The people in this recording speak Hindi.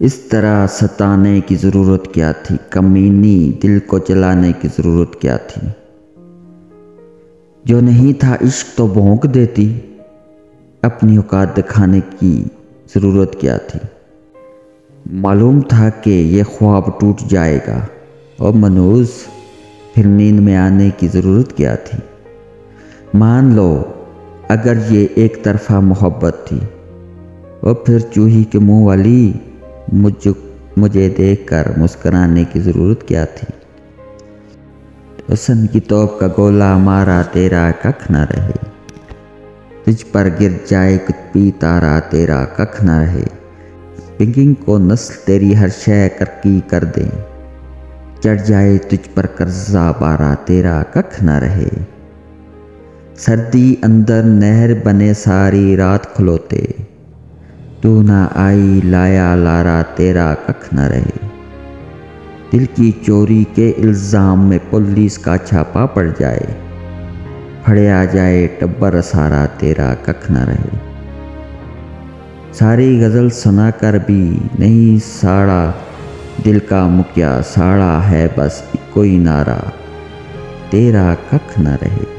इस तरह सताने की ज़रूरत क्या थी, कमीनी दिल को जलाने की ज़रूरत क्या थी। जो नहीं था इश्क तो भौंक देती, अपनी औकात दिखाने की ज़रूरत क्या थी। मालूम था कि ये ख्वाब टूट जाएगा और मनूज फिर नींद में आने की ज़रूरत क्या थी। मान लो अगर ये एक तरफा मोहब्बत थी और फिर चूही के मुंह वाली मुझे देखकर मुस्कुराने की ज़रूरत क्या थी। हुस्न की तोप का गोला मारा तेरा कख न रहे, तुझ पर गिर जाए कुतबी तारा तेरा कख न रहे। पिंगिंग को नस्ल तेरी हर शय करकी कर दे, चढ़ जाए तुझ पर कर्जा बारा तेरा कख न रहे। सर्दी अंदर नहर बने सारी रात खलोते, तू ना आई लाया लारा तेरा कख न रहे। दिल की चोरी के इल्ज़ाम में पुलिस का छापा पड़ जाए, फड़े आ जाए टब्बर सारा तेरा कख न रहे। सारी गज़ल सुना कर भी नहीं साड़ा दिल का मुखिया, साड़ा है बस कोई नारा तेरा कख न रहे।